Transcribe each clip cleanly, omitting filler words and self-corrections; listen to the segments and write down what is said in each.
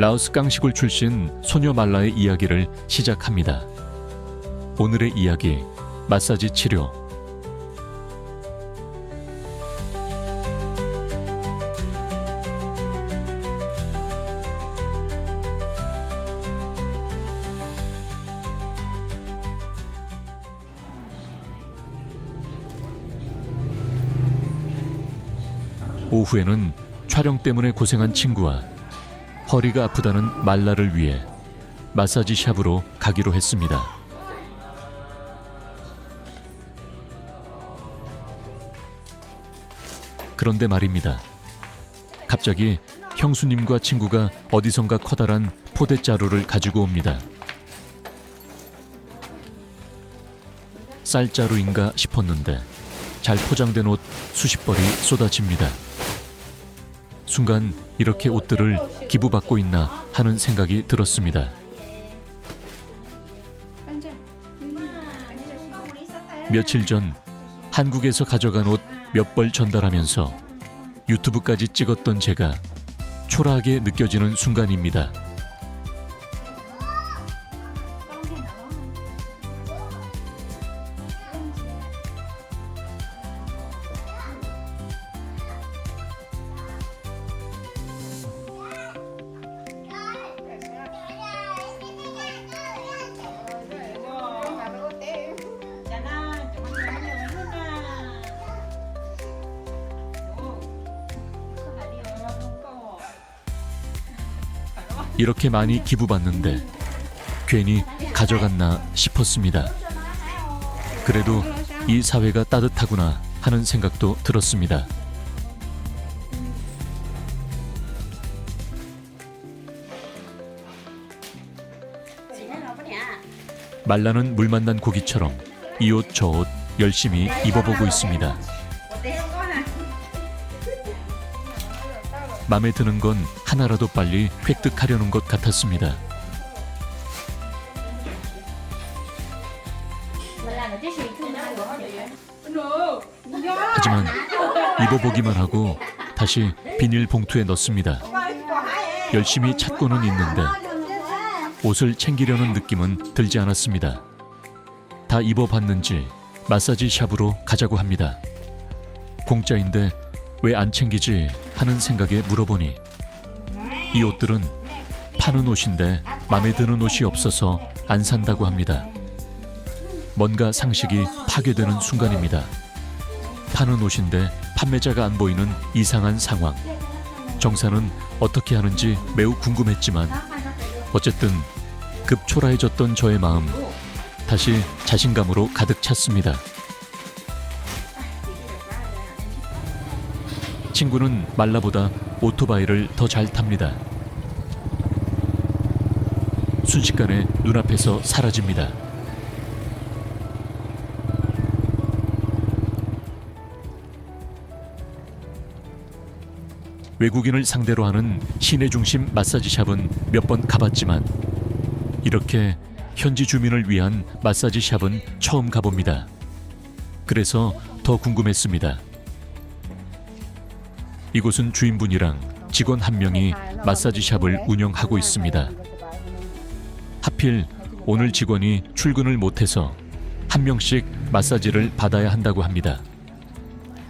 라오스 깡시골 출신 소녀 말라의 이야기를 시작합니다. 오늘의 이야기, 마사지 치료. 오후에는 촬영 때문에 고생한 친구와 허리가 아프다는 말라를 위해 마사지 샵으로 가기로 했습니다. 그런데 말입니다. 갑자기 형수님과 친구가 어디선가 커다란 포대자루를 가지고 옵니다. 쌀자루인가 싶었는데 잘 포장된 옷 수십 벌이 쏟아집니다. 순간 이렇게 옷들을 기부받고 있나 하는 생각이 들었습니다. 며칠 전 한국에서 가져간 옷 몇 벌 전달하면서 유튜브까지 찍었던 제가 초라하게 느껴지는 순간입니다. 이렇게 많이 기부받는데 괜히 가져갔나 싶었습니다. 그래도 이 사회가 따뜻하구나 하는 생각도 들었습니다. 말라는 물 만난 고기처럼 이 옷 저 옷 열심히 입어보고 있습니다. 마음에 드는 건 하나라도 빨리 획득하려는 것 같았습니다. 하지만 입어보기만 하고 다시 비닐봉투에 넣습니다. 열심히 찾고는 있는데 옷을 챙기려는 느낌은 들지 않았습니다. 다 입어봤는지 마사지 샵으로 가자고 합니다. 공짜인데 왜 안 챙기지 하는 생각에 물어보니 이 옷들은 파는 옷인데 마음에 드는 옷이 없어서 안 산다고 합니다. 뭔가 상식이 파괴되는 순간입니다. 파는 옷인데 판매자가 안 보이는 이상한 상황. 정사는 어떻게 하는지 매우 궁금했지만 어쨌든 급 초라해졌던 저의 마음 다시 자신감으로 가득 찼습니다. 친구는 말라보다 오토바이를 더 잘 탑니다. 순식간에 눈앞에서 사라집니다. 외국인을 상대로 하는 시내 중심 마사지 샵은 몇 번 가봤지만 이렇게 현지 주민을 위한 마사지 샵은 처음 가봅니다. 그래서 더 궁금했습니다. 이곳은 주인분이랑 직원 한 명이 마사지 샵을 운영하고 있습니다. 하필 오늘 직원이 출근을 못해서 한 명씩 마사지를 받아야 한다고 합니다.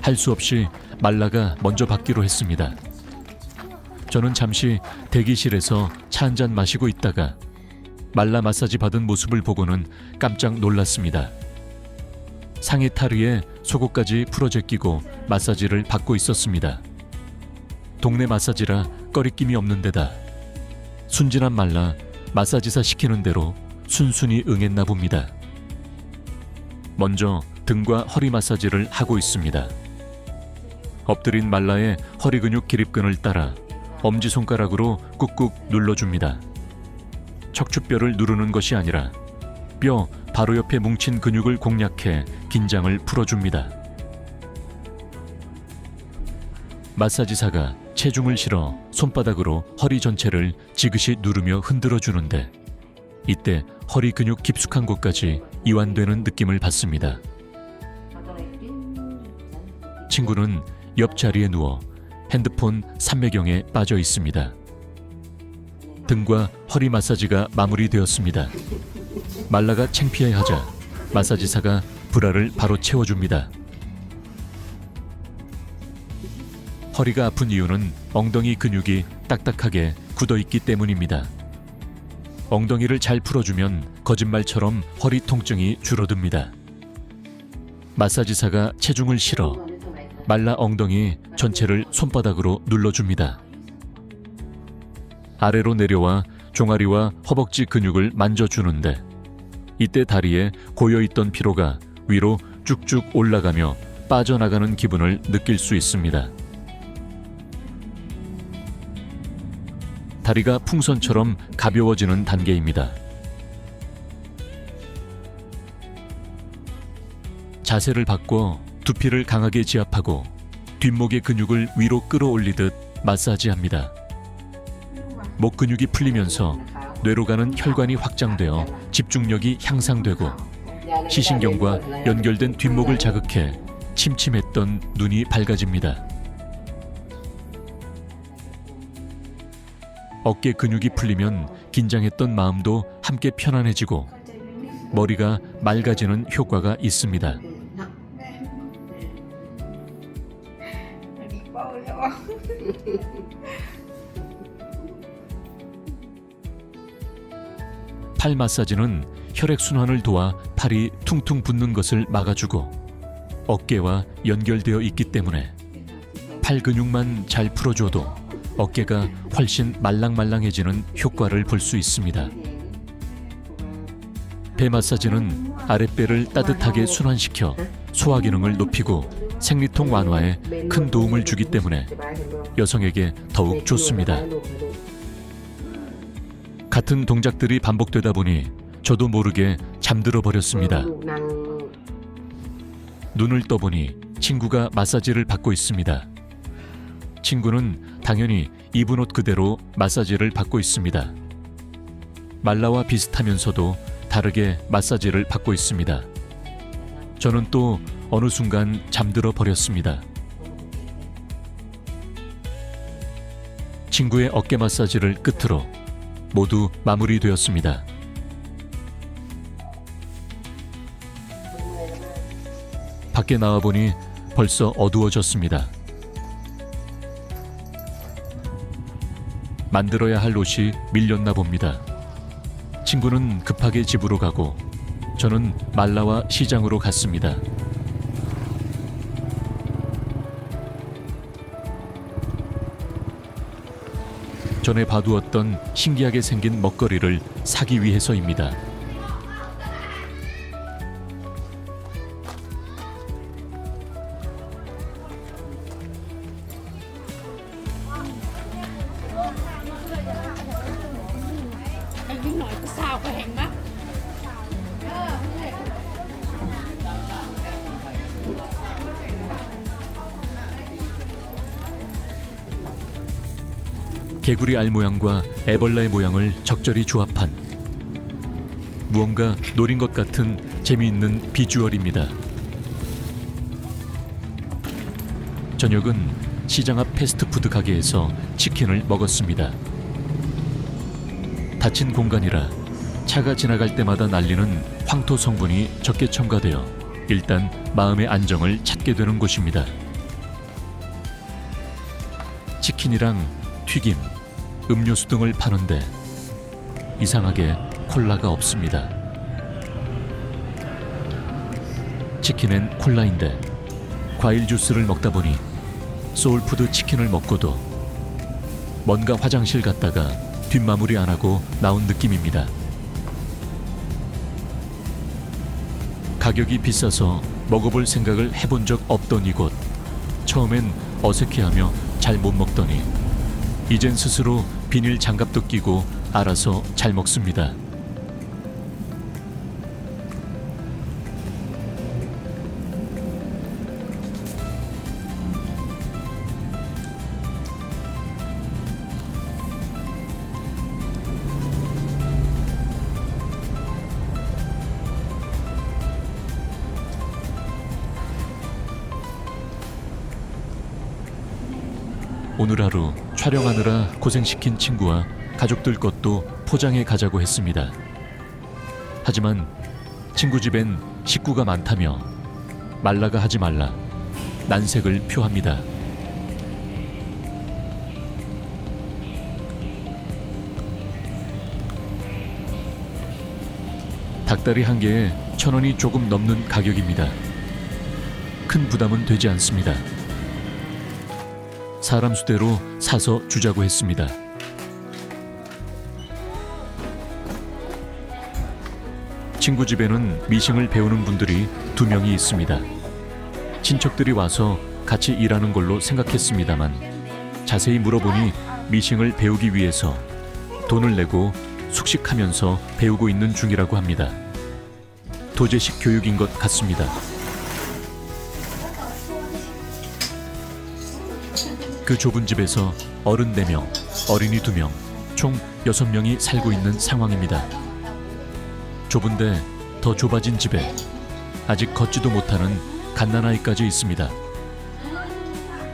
할 수 없이 말라가 먼저 받기로 했습니다. 저는 잠시 대기실에서 차 한잔 마시고 있다가 말라 마사지 받은 모습을 보고는 깜짝 놀랐습니다. 상의 타르에 속옷까지 풀어제 끼고 마사지를 받고 있었습니다. 동네 마사지라 꺼리낌이 없는 데다 순진한 말라 마사지사 시키는 대로 순순히 응했나 봅니다. 먼저 등과 허리 마사지를 하고 있습니다. 엎드린 말라의 허리 근육 기립근을 따라 엄지손가락으로 꾹꾹 눌러줍니다. 척추뼈를 누르는 것이 아니라 뼈 바로 옆에 뭉친 근육을 공략해 긴장을 풀어줍니다. 마사지사가 체중을 실어 손바닥으로 허리 전체를 지그시 누르며 흔들어 주는데 이때 허리 근육 깊숙한 곳까지 이완되는 느낌을 받습니다. 친구는 옆자리에 누워 핸드폰 삼매경에 빠져 있습니다. 등과 허리 마사지가 마무리되었습니다. 말라가 창피해하자 마사지사가 브라를 바로 채워줍니다. 허리가 아픈 이유는 엉덩이 근육이 딱딱하게 굳어있기 때문입니다. 엉덩이를 잘 풀어주면 거짓말처럼 허리 통증이 줄어듭니다. 마사지사가 체중을 실어 말라 엉덩이 전체를 손바닥으로 눌러줍니다. 아래로 내려와 종아리와 허벅지 근육을 만져주는데 이때 다리에 고여있던 피로가 위로 쭉쭉 올라가며 빠져나가는 기분을 느낄 수 있습니다. 다리가 풍선처럼 가벼워지는 단계입니다. 자세를 바꿔 두피를 강하게 지압하고 뒷목의 근육을 위로 끌어올리듯 마사지합니다. 목 근육이 풀리면서 뇌로 가는 혈관이 확장되어 집중력이 향상되고 시신경과 연결된 뒷목을 자극해 침침했던 눈이 밝아집니다. 어깨 근육이 풀리면 긴장했던 마음도 함께 편안해지고 머리가 맑아지는 효과가 있습니다. 팔 마사지는 혈액순환을 도와 팔이 퉁퉁 붓는 것을 막아주고 어깨와 연결되어 있기 때문에 팔 근육만 잘 풀어줘도 어깨가 훨씬 말랑말랑해지는 효과를 볼 수 있습니다. 배 마사지는 아랫배를 따뜻하게 순환시켜 소화 기능을 높이고 생리통 완화에 큰 도움을 주기 때문에 여성에게 더욱 좋습니다. 같은 동작들이 반복되다 보니 저도 모르게 잠들어 버렸습니다. 눈을 떠보니 친구가 마사지를 받고 있습니다. 친구는 당연히 입은 옷 그대로 마사지를 받고 있습니다. 말라와 비슷하면서도 다르게 마사지를 받고 있습니다. 저는 또 어느 순간 잠들어 버렸습니다. 친구의 어깨 마사지를 끝으로 모두 마무리되었습니다. 밖에 나와보니 벌써 어두워졌습니다. 만들어야 할 옷이 밀렸나 봅니다. 친구는 급하게 집으로 가고 저는 말라와 시장으로 갔습니다. 전에 봐두었던 신기하게 생긴 먹거리를 사기 위해서입니다. Nhưng nói có sao có hành mắt. 개구리 알 모양과 애벌레의 모양을 적절히 조합한 무언가 노린 것 같은 재미있는 비주얼입니다. 저녁은 시장 앞 패스트푸드 가게에서 치킨을 먹었습니다. 닫힌 공간이라 차가 지나갈 때마다 날리는 황토 성분이 적게 첨가되어 일단 마음의 안정을 찾게 되는 곳입니다. 치킨이랑 튀김, 음료수 등을 파는데 이상하게 콜라가 없습니다. 치킨엔 콜라인데 과일 주스를 먹다 보니 소울푸드 치킨을 먹고도 뭔가 화장실 갔다가 뒷마무리 안 하고 나온 느낌입니다. 가격이 비싸서 먹어볼 생각을 해본 적 없던 이곳. 처음엔 어색해하며 잘 못 먹더니 이젠 스스로 비닐 장갑도 끼고 알아서 잘 먹습니다. 오늘 하루 촬영하느라 고생시킨 친구와 가족들 것도 포장해 가자고 했습니다. 하지만 친구 집엔 식구가 많다며 말라가 하지 말라 난색을 표합니다. 닭다리 한 개에 1,000원이 조금 넘는 가격입니다. 큰 부담은 되지 않습니다. 사람 수대로 사서 주자고 했습니다. 친구 집에는 미싱을 배우는 분들이 2명이 있습니다. 친척들이 와서 같이 일하는 걸로 생각했습니다만 자세히 물어보니 미싱을 배우기 위해서 돈을 내고 숙식하면서 배우고 있는 중이라고 합니다. 도제식 교육인 것 같습니다. 그 좁은 집에서 어른 4명, 어린이 2명, 총 6명이 살고 있는 상황입니다. 좁은데 더 좁아진 집에 아직 걷지도 못하는 갓난아이까지 있습니다.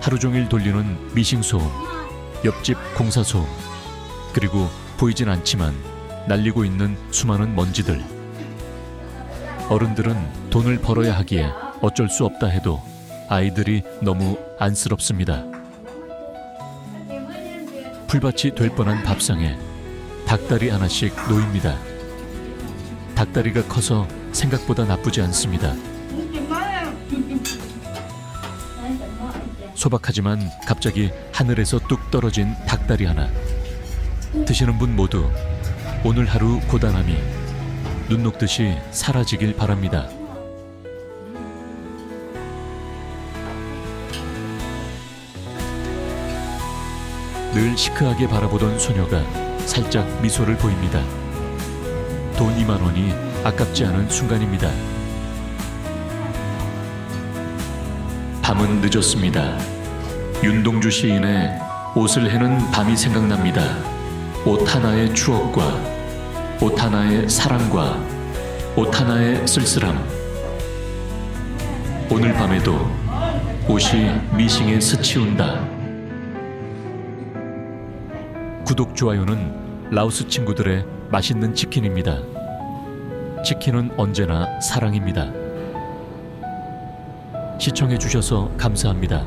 하루 종일 돌리는 미싱소음, 옆집 공사소음, 그리고 보이진 않지만 날리고 있는 수많은 먼지들. 어른들은 돈을 벌어야 하기에 어쩔 수 없다 해도 아이들이 너무 안쓰럽습니다. 풀밭이 될 뻔한 밥상에 닭다리 하나씩 놓입니다. 닭다리가 커서 생각보다 나쁘지 않습니다. 소박하지만 갑자기 하늘에서 뚝 떨어진 닭다리 하나. 드시는 분 모두 오늘 하루 고단함이 눈 녹듯이 사라지길 바랍니다. 늘 시크하게 바라보던 소녀가 살짝 미소를 보입니다. 돈 2만 원이 아깝지 않은 순간입니다. 밤은 늦었습니다. 윤동주 시인의 옷을 해는 밤이 생각납니다. 옷 하나의 추억과 옷 하나의 사랑과 옷 하나의 쓸쓸함. 오늘 밤에도 옷이 미싱에 스치운다. 구독, 좋아요는 라오스 친구들의 맛있는 치킨입니다. 치킨은 언제나 사랑입니다. 시청해 주셔서 감사합니다.